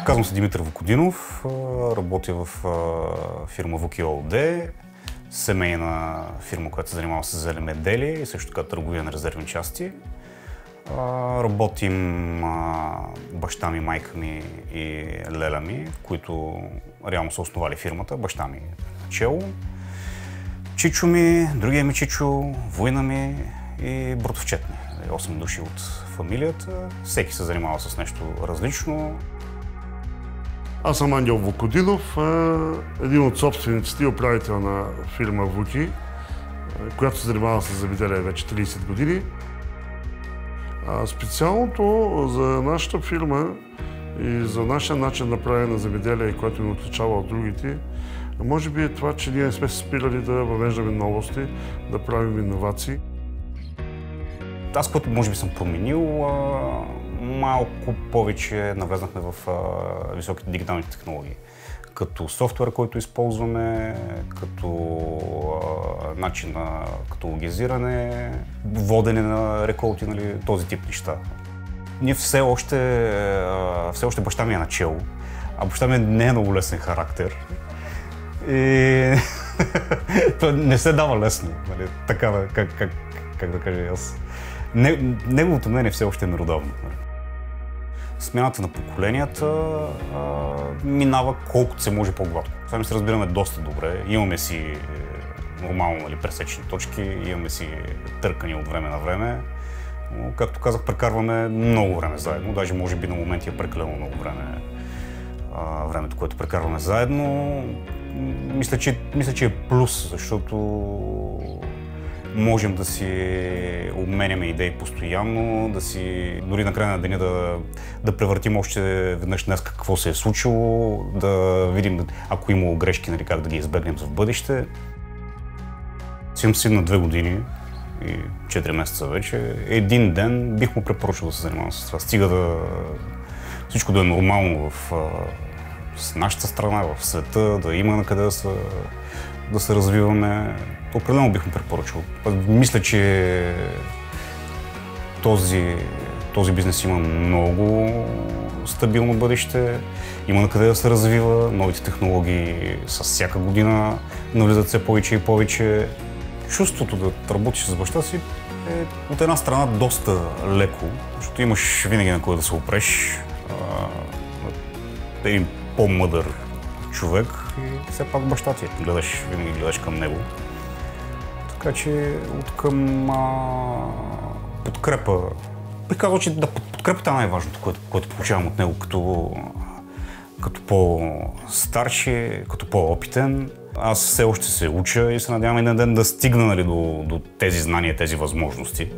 Казвам се Димитър Вукодинов, работя в фирма Вуки ООД, семейна фирма, която се занимава с земеделие и също така търговия на резервни части. Работим баща ми, майка ми и леля ми, които реално са основали фирмата. Баща ми начело, чичо ми, другия ми чичо, война ми и братовчет ми. 8 души от фамилията. Всеки се занимава с нещо различно. Аз съм Ангел Вукодинов, един от собствениците и управител на фирма Вуки, която се занимава с земеделие вече 30 години. Специалното за нашата фирма и за нашия начин на правене на земеделие, което ни отличава от другите, може би е това, че ние сме се спирали да въвеждаме новости, да правим иновации. Аз, което може би съм променил, малко повече навлезнахме в високите дигитални технологии. Като софтуер, който използваме, като начин на каталогизиране, водене на реколти, нали, този тип неща. Ние все още баща ми е начело, а баща ми не е много лесен характер. И не се дава лесно, нали, така как да кажа аз. Неговото мнение все още е меродавно. Смяната на поколенията минава колкото се може по-гладко. Сами се разбираме доста добре. Имаме си нормално, нали, пресечни точки, имаме си търкани от време на време. Но, както казах, прекарваме много време заедно. Даже може би на моменти е прекалено много време. Времето, което прекарваме заедно. Мисля, че е плюс, защото можем да си обменяме идеи постоянно, дори на края на деня да превъртим още веднъж днес какво се е случило, да видим, ако има грешки, нали, как да ги избегнем за в бъдеще. Имам син на 2 години и 4 месеца вече. Един ден бих му препоръчал да се занимава с това. Стига всичко да е нормално с нашата страна, в света, да има на къде да се развиваме. Определено бих му препоръчал. Мисля, че този бизнес има много стабилно бъдеще, има на къде да се развива, новите технологии с всяка година навлизат все повече и повече. Чувството да работиш с баща си е от една страна доста леко, защото имаш винаги на кой да се опреш. Един по-мъдър човек и все пак баща ти. Винаги гледаш към него. Така че откъм подкрепа. Бих казал, че подкрепата е най-важното, което получавам от него като по-старши, като по-опитен. Аз все още се уча и се надявам един ден да стигна, нали, до тези знания, тези възможности.